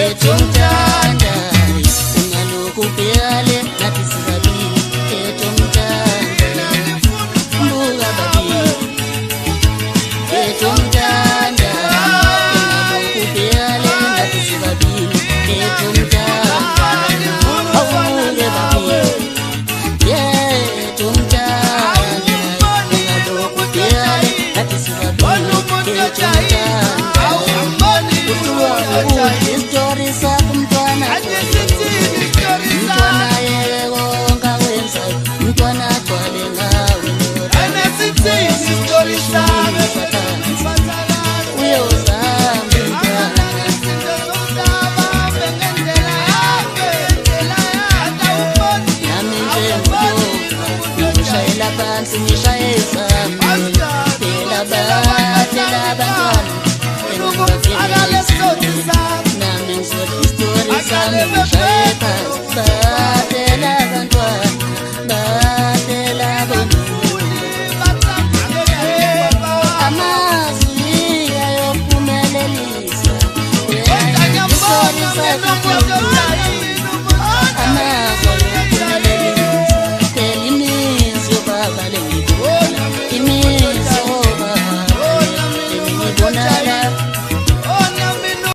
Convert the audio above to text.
etomtanda ungalokhu ubhekale nathi sibabili etomtanda buka babili etomtanda ungalokhu ubhekale nathi sibabili etomtanda awuke babili etomtanda ungalokhu ubhekale nathi sibabili etomtanda Story sakho mntwana mntwana yeko ngakwenza mntwana agcwale ngawe anesithi story sakho uyozama mntwana nami nje ngishayela phansi ngishayeza phela bantwana Nami story